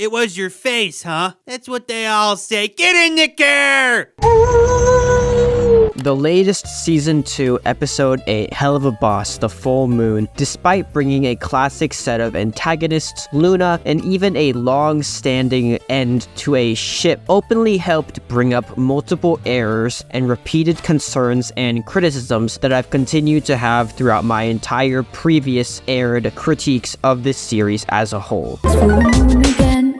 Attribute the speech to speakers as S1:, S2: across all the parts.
S1: It was your face, huh? That's what they all say. Get in the car!
S2: The latest Season 2, Episode 8, Helluva Boss, The Full Moon, despite bringing a classic set of antagonists, Loona, and even a long-standing end to a ship, openly helped bring up multiple errors and repeated concerns and criticisms that I've continued to have throughout my entire previous aired critiques of this series as a whole.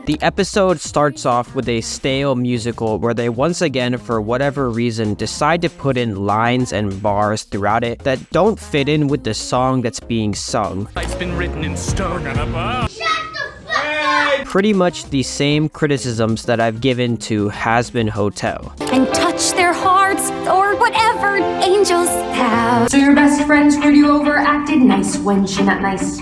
S2: The episode starts off with a stale musical where they once again, for whatever reason, decide to put in lines and bars throughout it that don't fit in with the song that's being sung.
S3: It's been written in stone and above.
S4: Shut the fuck up!
S2: Pretty much the same criticisms that I've given to Hazbin Hotel.
S5: And touch their hearts, or whatever angels have.
S6: So your best friend screwed you over, acted nice when she not nice.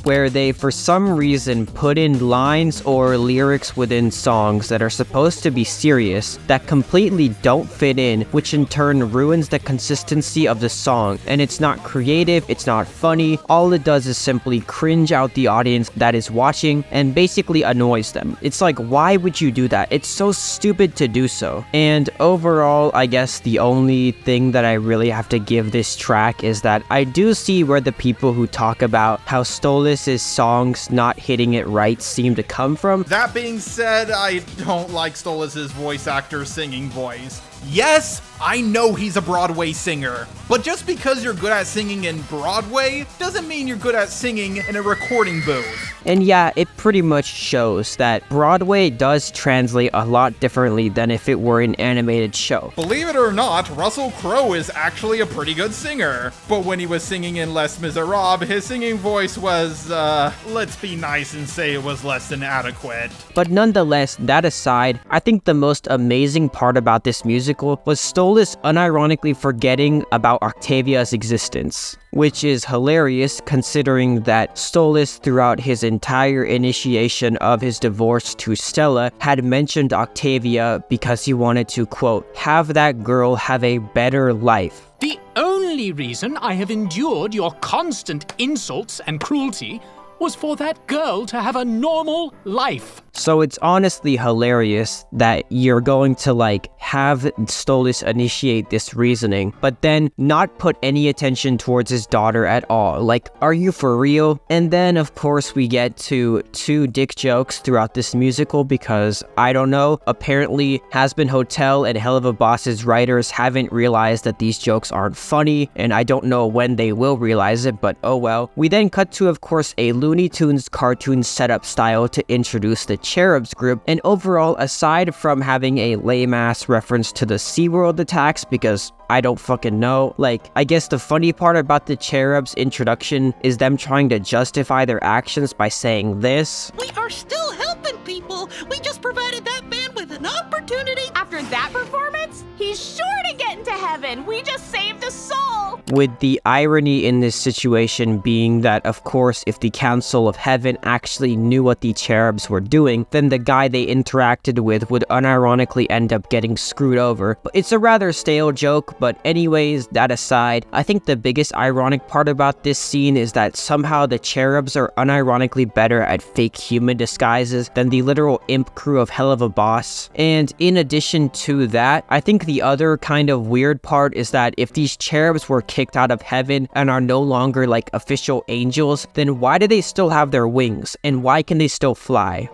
S2: Where they, for some reason, put in lines or lyrics within songs that are supposed to be serious that completely don't fit in, which in turn ruins the consistency of the song. And it's not creative, it's not funny, all it does is simply cringe out the audience that is watching and basically annoys them. It's like, why would you do that? It's so stupid to do so. And overall, I guess the only thing that I really have to give this track is that I do see where the people who talk about how Stolitz songs not hitting it right seem to come from.
S7: That being said, I don't like Stolitz's voice actor singing voice. Yes, I know he's a Broadway singer, but just because you're good at singing in Broadway doesn't mean you're good at singing in a recording booth.
S2: And yeah, it pretty much shows that Broadway does translate a lot differently than if it were an animated show.
S7: Believe it or not, Russell Crowe is actually a pretty good singer, but when he was singing in Les Miserables, his singing voice was, let's be nice and say it was less than adequate.
S2: But nonetheless, that aside, I think the most amazing part about this musical was Stolitz unironically forgetting about Octavia's existence, which is hilarious considering that Stolitz throughout his entire initiation of his divorce to Stella had mentioned Octavia because he wanted to, quote, have that girl have a better life.
S3: The only reason I have endured your constant insults and cruelty was for that girl to have a normal life.
S2: So it's honestly hilarious that you're going to have Stolitz initiate this reasoning, but then not put any attention towards his daughter at all. Like, are you for real? And then of course we get to two dick jokes throughout this musical because, I don't know, apparently Hazbin Hotel and Helluva Boss's writers haven't realized that these jokes aren't funny, and I don't know when they will realize it, but oh well. We then cut to, of course, a Looney Tunes cartoon setup style to introduce the Cherubs group, and overall, aside from having a lame-ass reference to the SeaWorld attacks, because I don't fucking know, I guess the funny part about the Cherubs introduction is them trying to justify their actions by saying this.
S8: We are still helping people. We just provided that man with an opportunity.
S9: After that performance, he's sure to get into heaven. We just saved a soul.
S2: With the irony in this situation being that, of course, if the Council of Heaven actually knew what the Cherubs were doing, then the guy they interacted with would unironically end up getting screwed over. But it's a rather stale joke, but anyways, that aside, I think the biggest ironic part about this scene is that somehow the Cherubs are unironically better at fake human disguises than the literal imp crew of Helluva Boss. And in addition to that, I think the other kind of weird part is that if these Cherubs were kicked out of heaven and are no longer official angels, then why do they still have their wings? And why can they still fly?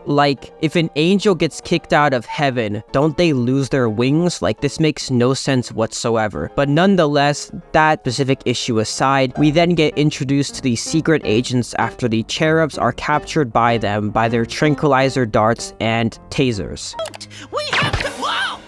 S2: If an angel gets kicked out of heaven, don't they lose their wings? This makes no sense whatsoever. But nonetheless, that specific issue aside, we then get introduced to the secret agents after the Cherubs are captured by them by their tranquilizer darts and tasers.
S8: We have to. Wow!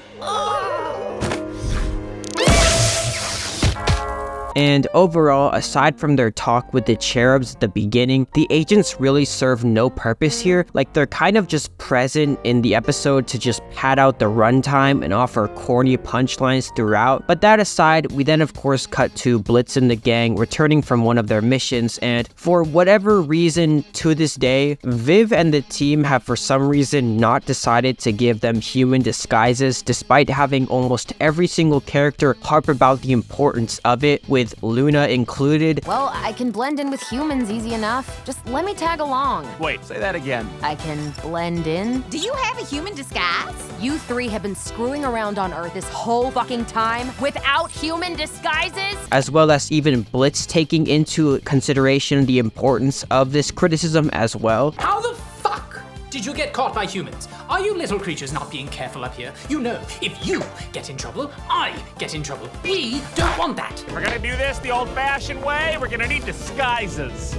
S2: And overall, aside from their talk with the Cherubs at the beginning, the agents really serve no purpose here. They're kind of just present in the episode to just pad out the runtime and offer corny punchlines throughout. But that aside, we then of course cut to Blitz and the gang returning from one of their missions, and for whatever reason to this day, Viv and the team have for some reason not decided to give them human disguises, despite having almost every single character harp about the importance of it, with with Loona included.
S10: Well, I can blend in with humans easy enough. Just let me tag along.
S11: Wait, say that again.
S10: I can blend in.
S5: Do you have a human disguise?
S10: You three have been screwing around on Earth this whole fucking time without human disguises?
S2: As well as even Blitz taking into consideration the importance of this criticism as well.
S3: How the fuck did you get caught by humans? Are you little creatures not being careful up here? You know, if you get in trouble, I get in trouble. We don't want that.
S11: We're gonna do this the old-fashioned way. We're gonna need disguises.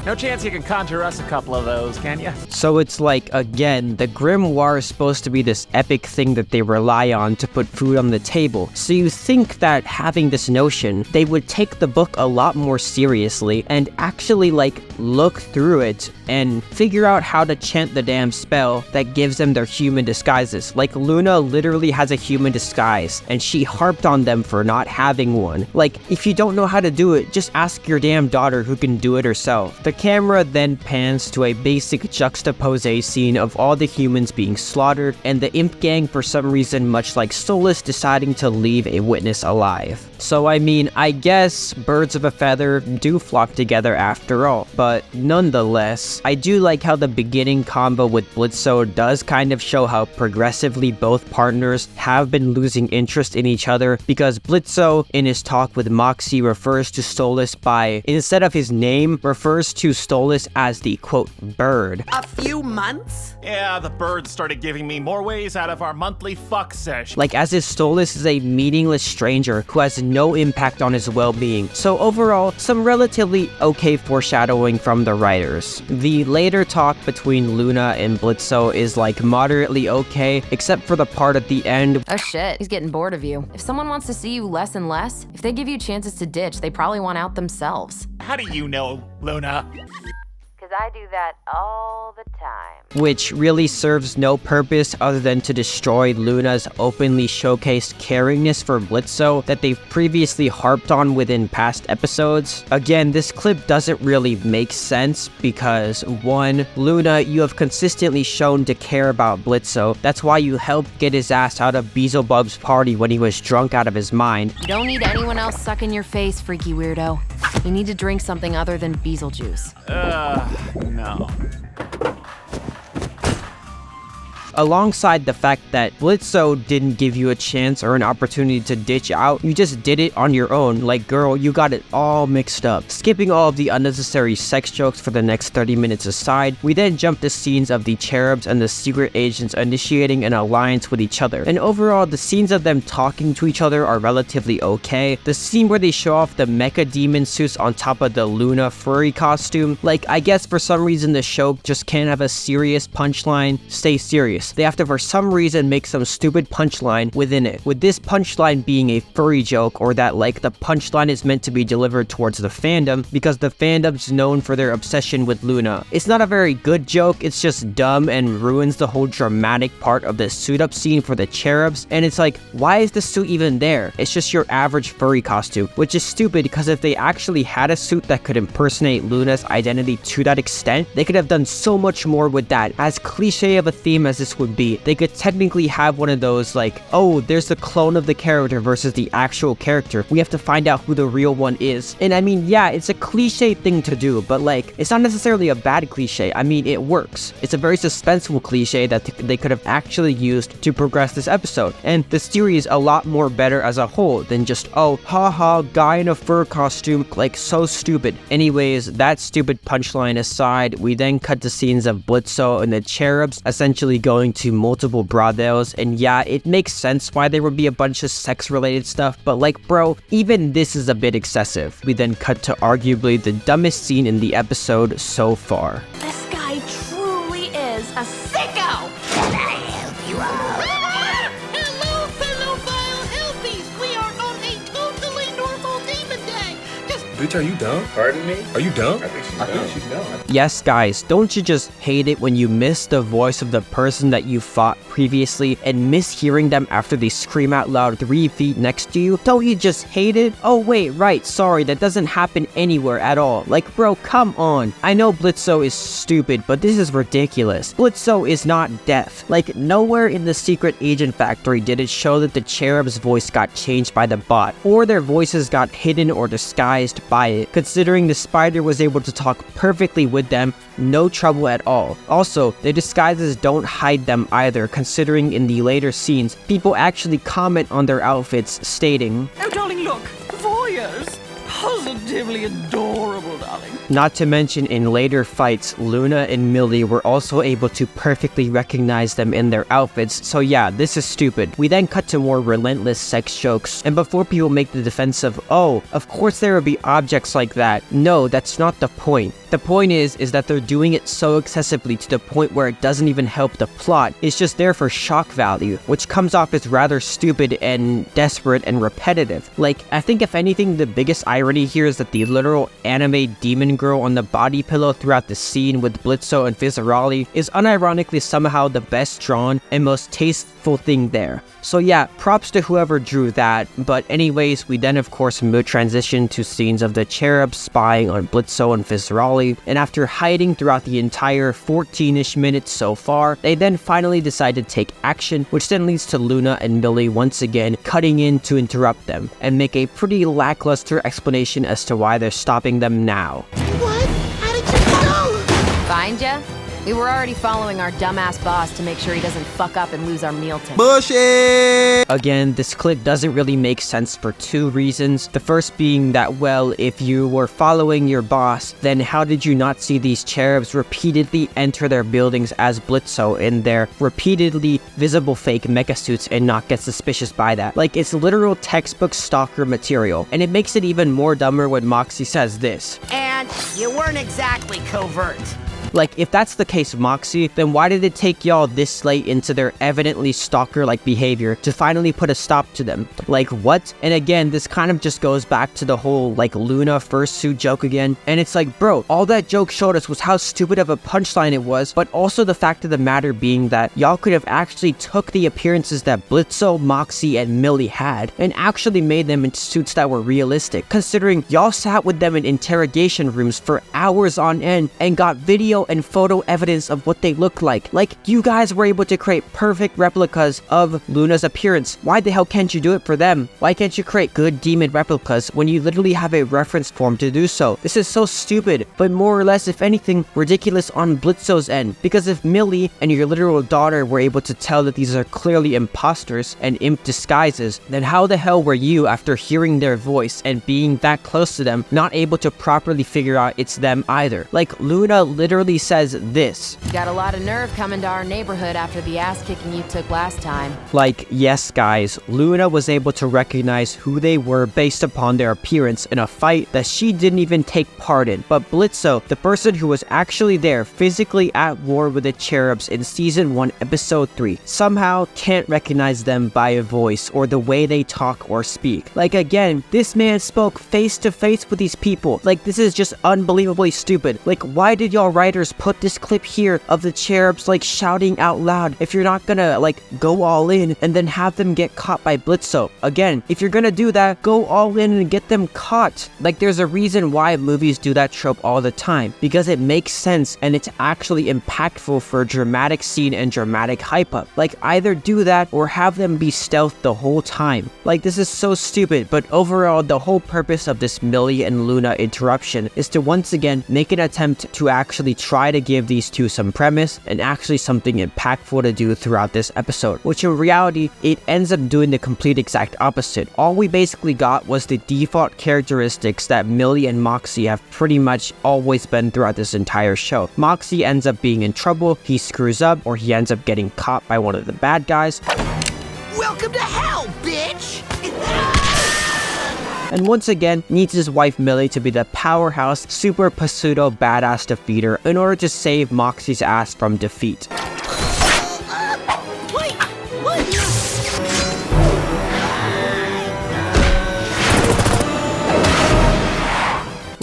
S11: No chance you can conjure us a couple of those, can you?
S2: So it's like, again, the grimoire is supposed to be this epic thing that they rely on to put food on the table. So you think that having this notion, they would take the book a lot more seriously and actually like look through it and figure out how to chant the damn spell that gives them their human disguises. Like Loona literally has a human disguise and she harped on them for not having one. Like, if you don't know how to do it, just ask your damn daughter who can do it herself. The camera then pans to a basic juxtapose scene of all the humans being slaughtered and the imp gang for some reason, much like Stolitz, deciding to leave a witness alive. So I mean, I guess birds of a feather do flock together after all, but nonetheless, I do like how the beginning combo with Blitzo does kind of show how progressively both partners have been losing interest in each other, because Blitzo in his talk with Moxxie refers to Stolitz by, instead of his name, refers to Stolitz as the quote bird.
S8: A few months?
S11: Yeah, the birds started giving me more ways out of our monthly fuck sesh.
S2: Like as if Stolitz is a meaningless stranger who has no impact on his well-being. So overall, some relatively okay foreshadowing from the writers. The later talk between Loona and Blitzo is like moderately okay, except for the part at the end.
S10: Oh shit, he's getting bored of you. If someone wants to see you less and less, if they give you chances to ditch, they probably want out themselves.
S11: How do you know, Loona?
S10: Because I do that all the time.
S2: Which really serves no purpose other than to destroy Loona's openly showcased caringness for Blitzo that they've previously harped on within past episodes. Again, this clip doesn't really make sense because 1. Loona, you have consistently shown to care about Blitzo. That's why you helped get his ass out of Beelzebub's party when he was drunk out of his mind.
S10: You don't need anyone else sucking your face, freaky weirdo. You need to drink something other than Beetlejuice.
S11: No.
S2: Alongside the fact that Blitzo didn't give you a chance or an opportunity to ditch out, you just did it on your own. Like, girl, you got it all mixed up. Skipping all of the unnecessary sex jokes for the next 30 minutes aside, we then jump to scenes of the Cherubs and the secret agents initiating an alliance with each other. And overall, the scenes of them talking to each other are relatively okay. The scene where they show off the mecha demon suits on top of the Loona furry costume, like, I guess for some reason the show just can't have a serious punchline. Stay serious. They have to for some reason make some stupid punchline within it, with this punchline being a furry joke, or that like the punchline is meant to be delivered towards the fandom because the fandom's known for their obsession with Loona. It's not a very good joke, it's just dumb and ruins the whole dramatic part of the suit up scene for the Cherubs, and it's like, why is the suit even there? It's just your average furry costume, which is stupid because if they actually had a suit that could impersonate Loona's identity to that extent, they could have done so much more with that. As cliche of a theme as this would be, they could technically have one of those like, oh, there's the clone of the character versus the actual character. We have to find out who the real one is. And I mean, yeah, it's a cliche thing to do, but like, it's not necessarily a bad cliche. I mean, it works. It's a very suspenseful cliche that they could have actually used to progress this episode. And the series a lot more better as a whole than just, oh, haha, guy in a fur costume, like so stupid. Anyways, that stupid punchline aside, we then cut to scenes of Blitzo and the Cherubs essentially going to multiple brothels, and yeah, it makes sense why there would be a bunch of sex-related stuff, but like, bro, even this is a bit excessive. We then cut to arguably the dumbest scene in the episode so far.
S9: This guy truly is a sicko! Can I help you out?
S8: Hello, fellow vile helpies! We are on a totally normal demon day! Just
S12: Bitch, are you dumb? Pardon me? Are you dumb? I think she's dumb.
S2: Yes, guys, don't you just hate it when you miss the voice of the person that you fought previously and miss hearing them after they scream out loud 3 feet next to you? Don't you just hate it? Oh wait, right, sorry, that doesn't happen anywhere at all. Like, bro, come on. I know Blitzo is stupid, but this is ridiculous. Blitzo is not deaf. Like, nowhere in the Secret Agent Factory did it show that the Cherub's voice got changed by the bot, or their voices got hidden or disguised by it. Considering the spider was able to talk perfectly with them, no trouble at all. Also, the disguises don't hide them either, considering in the later scenes, people actually comment on their outfits, stating,
S8: Oh, darling, look, voyeurs. Positively adorable, darling.
S2: Not to mention, in later fights, Loona and Millie were also able to perfectly recognize them in their outfits, so yeah, this is stupid. We then cut to more relentless sex jokes, and before people make the defense of, oh, of course there would be objects like that, no, that's not the point. The point is that they're doing it so excessively to the point where it doesn't even help the plot, it's just there for shock value, which comes off as rather stupid and desperate and repetitive. Like, I think if anything, the biggest irony here is that the literal anime demon girl on the body pillow throughout the scene with Blitzo and fizzarolli is unironically somehow the best drawn and most tasteful thing there. So yeah, props to whoever drew that, but anyways, we then of course transition to scenes of the cherubs spying on Blitzo and fizzarolli, and after hiding throughout the entire 14-ish minutes so far, they then finally decide to take action, which then leads to Loona and Millie once again cutting in to interrupt them, and make a pretty lackluster explanation as to why they're stopping them now.
S8: What? How did you know?
S10: Find ya? We were already following our dumbass boss to make sure he doesn't fuck up and lose our meal ticket.
S1: Bullshit!
S2: Again, this clip doesn't really make sense for 2 reasons. The first being that, well, if you were following your boss, then how did you not see these cherubs repeatedly enter their buildings as Blitzo in their repeatedly visible fake mecha suits and not get suspicious by that? Like, it's literal textbook stalker material, and it makes it even more dumber when Moxxie says this.
S8: And you weren't exactly covert.
S2: Like, if that's the case, Moxxie, then why did it take y'all this late into their evidently stalker-like behavior to finally put a stop to them? Like, what? And again, this kind of just goes back to the whole, like, Loona fursuit joke again. And it's like, bro, all that joke showed us was how stupid of a punchline it was, but also the fact of the matter being that y'all could have actually took the appearances that Blitzo, Moxxie, and Millie had, and actually made them in suits that were realistic, considering y'all sat with them in interrogation rooms for hours on end and got video and photo evidence of what they look like. Like, you guys were able to create perfect replicas of Loona's appearance. Why the hell can't you do it for them? Why can't you create good demon replicas when you literally have a reference form to do so? This is so stupid, but more or less, if anything, ridiculous on Blitzo's end. Because if Millie and your literal daughter were able to tell that these are clearly imposters and imp disguises, then how the hell were you, after hearing their voice and being that close to them, not able to properly figure out it's them either? Like, Loona literally says this.
S10: You got a lot of nerve coming to our neighborhood after the ass kicking you took last time.
S2: Like, yes guys, Loona was able to recognize who they were based upon their appearance in a fight that she didn't even take part in. But Blitzo, the person who was actually there physically at war with the Cherubs in Season 1, Episode 3, somehow can't recognize them by a voice or the way they talk or speak. Like, again, this man spoke face to face with these people. Like, this is just unbelievably stupid. Like, why did y'all writers put this clip here of the cherubs like shouting out loud if you're not gonna like go all in and then have them get caught by Blitzo? Again, if you're gonna do that, go all in and get them caught. Like, there's a reason why movies do that trope all the time, because it makes sense and it's actually impactful for a dramatic scene and dramatic hype up. Like, either do that or have them be stealth the whole time. Like, this is so stupid, but overall the whole purpose of this Millie and Loona interruption is to once again make an attempt to actually try to give these two some premise and actually something impactful to do throughout this episode, which in reality, it ends up doing the complete exact opposite. All we basically got was the default characteristics that Millie and Moxxie have pretty much always been throughout this entire show. Moxxie ends up being in trouble, he screws up, or he ends up getting caught by one of the bad guys.
S8: Welcome to hell, bitch!
S2: And once again, needs his wife Millie to be the powerhouse, super pseudo badass defeater in order to save Moxxie's ass from defeat.
S8: Wait, what?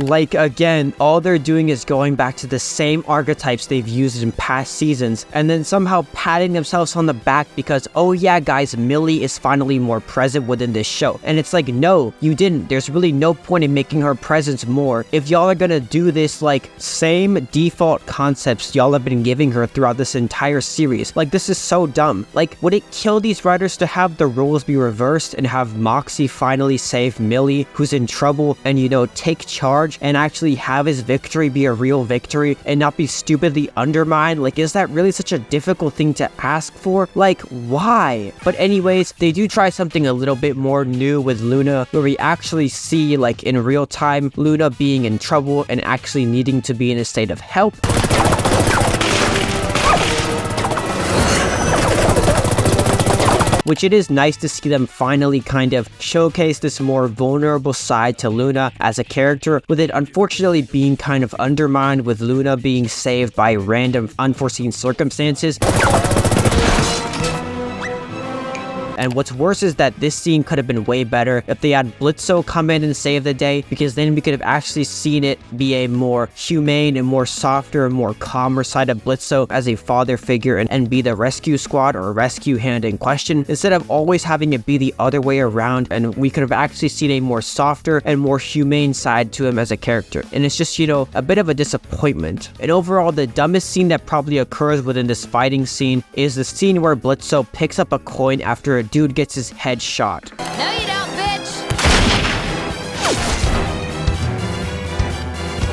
S2: Like, again, all they're doing is going back to the same archetypes they've used in past seasons, and then somehow patting themselves on the back because, oh yeah guys, Millie is finally more present within this show. And it's like, no, you didn't. There's really no point in making her presence more if y'all are gonna do this, like, same default concepts y'all have been giving her throughout this entire series. Like, this is so dumb. Like, would it kill these writers to have the roles be reversed and have Moxxie finally save Millie, who's in trouble, and, you know, take charge and actually have his victory be a real victory and not be stupidly undermined? Like, is that really such a difficult thing to ask for? Like, why? But anyways, they do try something a little bit more new with Loona, where we actually see, like, in real time, Loona being in trouble and actually needing to be in a state of help. Which it is nice to see them finally kind of showcase this more vulnerable side to Loona as a character, with it unfortunately being kind of undermined with Loona being saved by random unforeseen circumstances. And what's worse is that this scene could have been way better if they had Blitzo come in and save the day, because then we could have actually seen it be a more humane and more softer and more calmer side of Blitzo as a father figure and be the rescue squad or rescue hand in question, instead of always having it be the other way around, and we could have actually seen a more softer and more humane side to him as a character. And it's just, you know, a bit of a disappointment. And overall, the dumbest scene that probably occurs within this fighting scene is the scene where Blitzo picks up a coin after a dude gets his head shot.
S10: No you don't, bitch!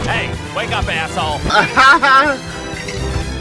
S11: Hey, wake up, asshole!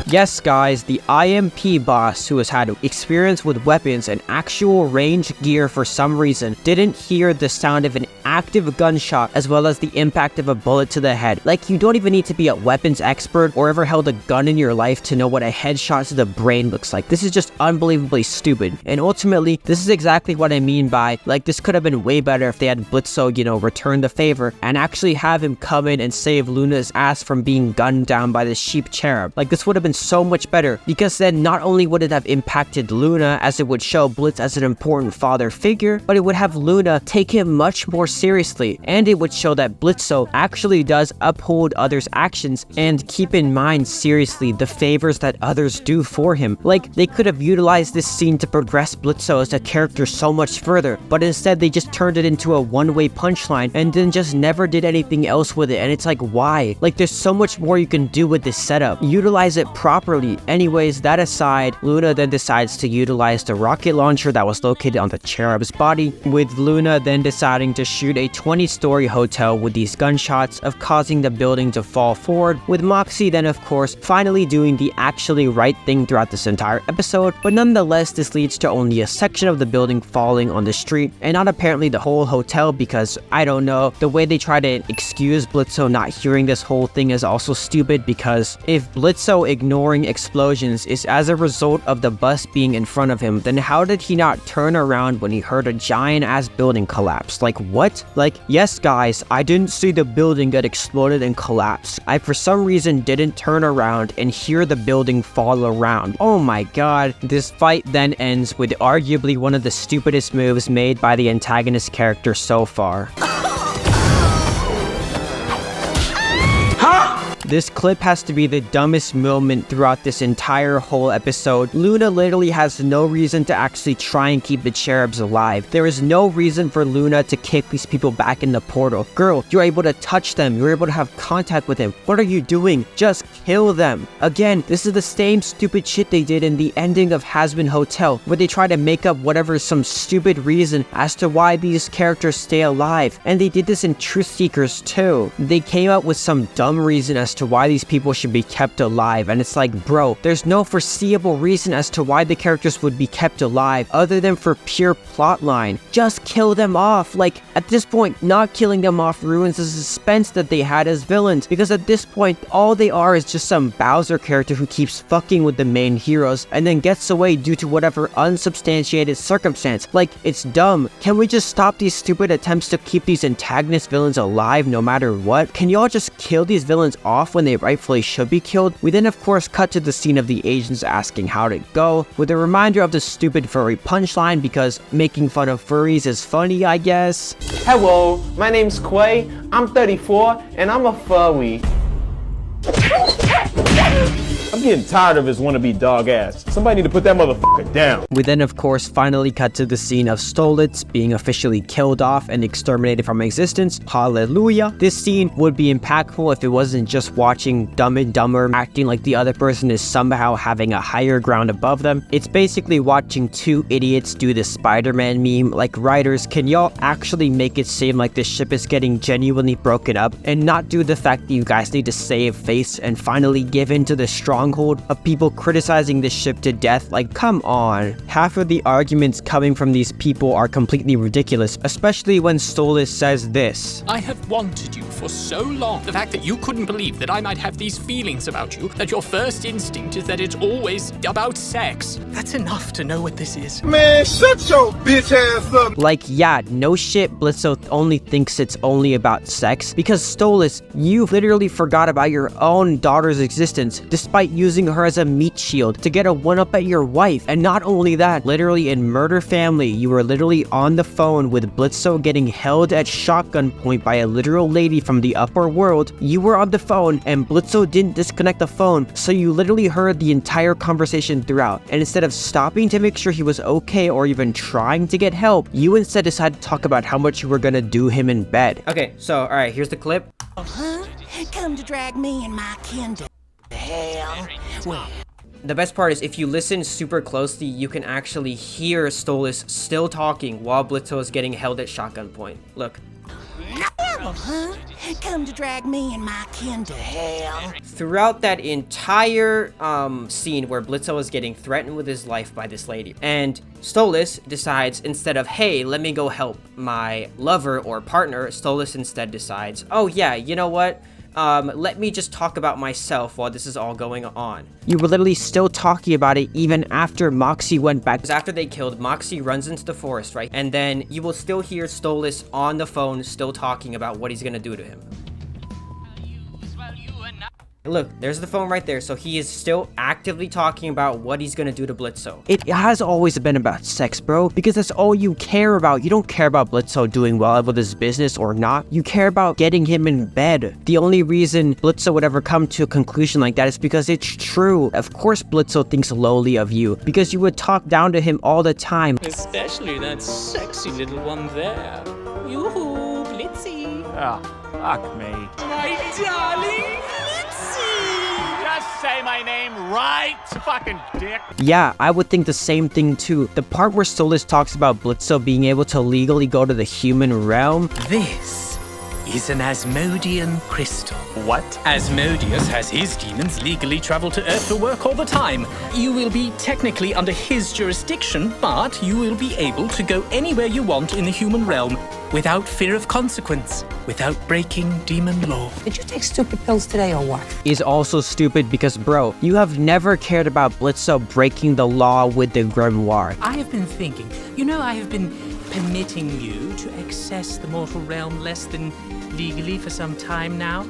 S2: Yes guys, the IMP boss, who has had experience with weapons and actual range gear for some reason, didn't hear the sound of an active gunshot as well as the impact of a bullet to the head. Like, you don't even need to be a weapons expert or ever held a gun in your life to know what a headshot to the brain looks like. This is just unbelievably stupid. And ultimately, this is exactly what I mean by, like, this could have been way better if they had Blitzo, you know, return the favor and actually have him come in and save Loona's ass from being gunned down by the sheep cherub. Like, this would have been so much better, because then not only would it have impacted Loona, as it would show Blitz as an important father figure, but it would have Loona take him much more seriously, and it would show that Blitzo actually does uphold others' actions and keep in mind seriously the favors that others do for him. Like, they could have utilized this scene to progress Blitzo as a character so much further, but instead they just turned it into a one-way punchline and then just never did anything else with it. And it's like, why? Like, there's so much more you can do with this setup. Utilize it properly. Anyways, that aside, Loona then decides to utilize the rocket launcher that was located on the cherub's body, with Loona then deciding to shoot a 20-story hotel with these gunshots of causing the building to fall forward, with Moxxie then of course finally doing the actually right thing throughout this entire episode. But nonetheless, this leads to only a section of the building falling on the street and not apparently the whole hotel, because I don't know, the way they try to excuse Blitzo not hearing this whole thing is also stupid, because if Blitzo ignoring explosions is as a result of the bus being in front of him, then how did he not turn around when he heard a giant ass building collapse? Like, what? Like, yes guys, I didn't see the building get exploded and collapse. I for some reason didn't turn around and hear the building fall around. Oh my god. This fight then ends with arguably one of the stupidest moves made by the antagonist character so far. This clip has to be the dumbest moment throughout this entire whole episode. Loona literally has no reason to actually try and keep the cherubs alive. There is no reason for Loona to kick these people back in the portal. Girl, you're able to touch them. You're able to have contact with them. What are you doing? Just kill them. Again, this is the same stupid shit they did in the ending of Hazbin Hotel, where they try to make up whatever some stupid reason as to why these characters stay alive. And they did this in Truth Seekers too. They came up with some dumb reason as to why these people should be kept alive, and it's like, bro, there's no foreseeable reason as to why the characters would be kept alive other than for pure plotline. Just kill them off. Like, at this point, not killing them off ruins the suspense that they had as villains, because at this point all they are is just some Bowser character who keeps fucking with the main heroes and then gets away due to whatever unsubstantiated circumstance. Like, it's dumb. Can we just stop these stupid attempts to keep these antagonist villains alive no matter what? Can y'all just kill these villains off when they rightfully should be killed? We then of course cut to the scene of the agents asking how'd it go, with a reminder of the stupid furry punchline because making fun of furries is funny, I guess.
S13: Hello, my name's Quay, I'm 34, and I'm a furry. I'm getting tired of his wannabe dog ass. Somebody need to put that motherfucker down.
S2: We then of course finally cut to the scene of Stolitz being officially killed off and exterminated from existence. Hallelujah. This scene would be impactful if it wasn't just watching Dumb and Dumber acting like the other person is somehow having a higher ground above them. It's basically watching two idiots do the Spider-Man meme. Like, writers, can y'all actually make it seem like this ship is getting genuinely broken up and not do the fact that you guys need to save face and finally give in to the stronghold of people criticizing this ship to death? Like, come on. Half of the arguments coming from these people are completely ridiculous, especially when Stolitz says this.
S3: I have wanted you for so long. The fact that you couldn't believe that I might have these feelings about you, that your first instinct is that it's always about sex. That's enough to know what this is.
S12: Man, shut your bitch ass up.
S2: Like, yeah, no shit, Blitzo only thinks it's only about sex, because Stolitz, you literally forgot about your own daughter's existence, despite using her as a meat shield to get a one-up at your wife. And not only that, literally in Murder Family, you were literally on the phone with Blitzo getting held at shotgun point by a literal lady from the upper world. You were on the phone and Blitzo didn't disconnect the phone, so you literally heard the entire conversation throughout. And instead of stopping to make sure he was okay or even trying to get help, you instead decided to talk about how much you were gonna do him in bed. Okay, so alright, here's the clip.
S8: Huh? Come to drag me and my kin to hell. Well,
S2: the best part is if you listen super closely, you can actually hear Stolitz still talking while Blitzo is getting held at shotgun point. Look.
S8: Huh? Come to drag me and my kin to hell.
S2: Throughout that entire scene where Blitzo is getting threatened with his life by this lady, and Stolitz decides, instead of, hey, let me go help my lover or partner, Stolitz instead decides, oh yeah, you know what? Let me just talk about myself while this is all going on. You were literally still talking about it even after Moxxie went back. Because after they killed, Moxxie runs into the forest, right? And then you will still hear Stolitz on the phone still talking about what he's gonna do to him. Look, there's the phone right there, so he is still actively talking about what he's gonna do to Blitzo. It has always been about sex, bro, because that's all you care about. You don't care about Blitzo doing well with his business or not. You care about getting him in bed. The only reason Blitzo would ever come to a conclusion like that is because it's true. Of course Blitzo thinks lowly of you, because you would talk down to him all the time.
S14: Especially that sexy little one there. Yoo-hoo, Blitzy.
S11: Oh, fuck me.
S14: My darling.
S11: Just say my name right, fucking dick.
S2: Yeah, I would think the same thing too. The part where Stolitz talks about Blitzo being able to legally go to the human realm.
S14: This is an Asmodean crystal.
S11: What?
S14: Asmodeus has his demons legally travel to Earth for work all the time. You will be technically under his jurisdiction, but you will be able to go anywhere you want in the human realm without fear of consequence, without breaking demon law.
S15: Did you take stupid pills today or what?
S2: Is also stupid because, bro, you have never cared about Blitzo breaking the law with the grimoire.
S14: I have been thinking, you know, I have been permitting you to access the mortal realm less than legally for some time now.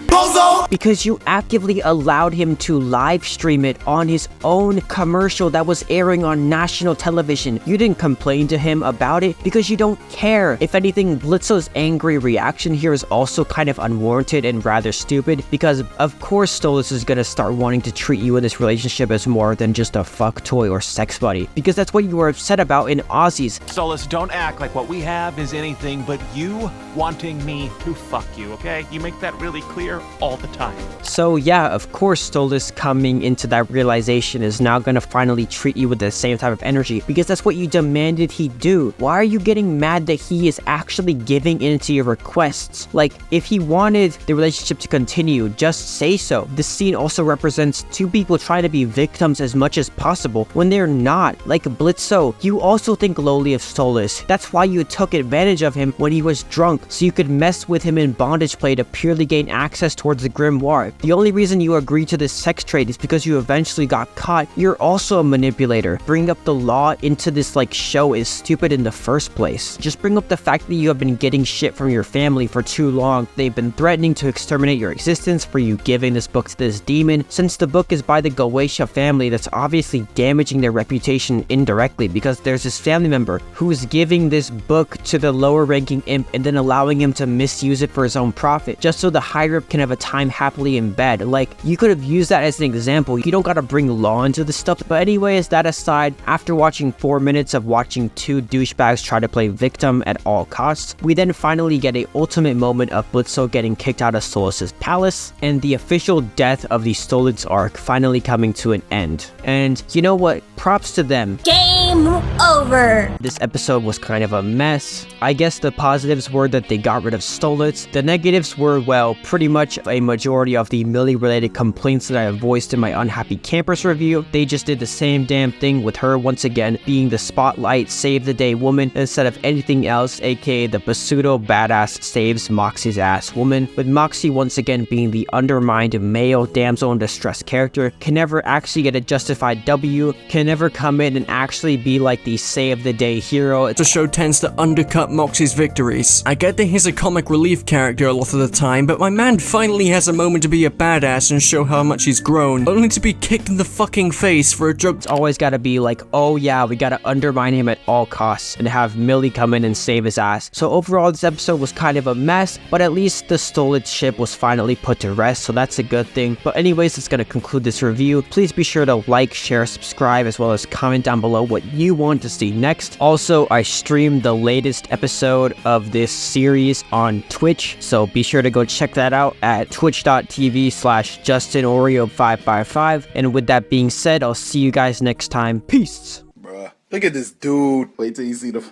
S2: Because you actively allowed him to live stream it on his own commercial that was airing on national television. You didn't complain to him about it because you don't care. If anything, Blitzo's angry reaction here is also kind of unwarranted and rather stupid, because of course Stolitz is gonna start wanting to treat you in this relationship as more than just a fuck toy or sex buddy, because that's what you were upset about in Aussies.
S11: Stolitz, don't act like what we have is anything but you wanting me to fuck you, okay? You make that really clear all the time.
S2: So yeah, of course Stolitz coming into that realization is now gonna finally treat you with the same type of energy, because that's what you demanded he do. Why are you getting mad that he is actually giving in to your requests? Like, if he wanted the relationship to continue, just say so. This scene also represents two people trying to be victims as much as possible when they're not. Like Blitzo, you also think lowly of Stolitz. That's why you took advantage of him when he was drunk, so you could mess with him in bondage play to purely gain access towards the grimoire. The only reason you agree to this sex trade is because you eventually got caught. You're also a manipulator. Bringing up the law into this show is stupid in the first place. Just bring up the fact that you have been getting shit from your family for too long. They've been threatening to exterminate your existence for you giving this book to this demon. Since the book is by the Goetia family, that's obviously damaging their reputation indirectly, because there's this family member who's giving this book to the lower ranking imp and then allowing him to misuse it for his own profit, just so the higher up can have a time happily in bed. You could have used that as an example. You don't gotta bring law into this stuff. But anyways, that aside, after watching 4 minutes of watching two douchebags try to play victim at all costs, we then finally get a ultimate moment of Blitzo getting kicked out of Stolas' palace, and the official death of the Stolitz arc finally coming to an end. And you know what? Props to them.
S5: Game over.
S2: This episode was kind of a mess. I guess the positives were that they got rid of Stolitz. The negatives were, well, pretty much a majority of the Millie related complaints that I have voiced in my Unhappy Campers review. They just did the same damn thing with her once again being the spotlight save the day woman instead of anything else, aka the pseudo badass saves Moxie's ass woman, with Moxxie once again being the undermined male damsel in distress character, can never actually get a justified W, can never come in and actually be like the save the day hero.
S16: The show tends to undercut Moxie's victories. I get that he's a comic relief character a lot of the time, but my man finally has a moment to be a badass and show how much he's grown, only to be kicked in the fucking face for a joke.
S2: It's always gotta be like, oh yeah, we gotta undermine him at all costs, and have Millie come in and save his ass. So overall, this episode was kind of a mess, but at least the Stolitz ship was finally put to rest, so that's a good thing. But anyways, that's gonna conclude this review. Please be sure to like, share, subscribe, as well as comment down below what you want to see next. Also, I streamed the latest episode of this series on Twitch, so be sure to go check that out at twitch.tv/JustinOreo555. And with that being said, I'll see you guys next time. Peace.
S12: Bruh, look at this dude. Wait till you see the...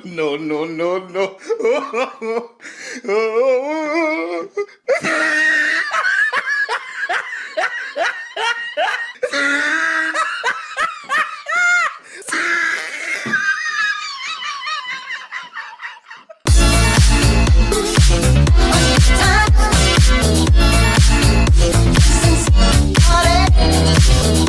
S12: No, no, no, no.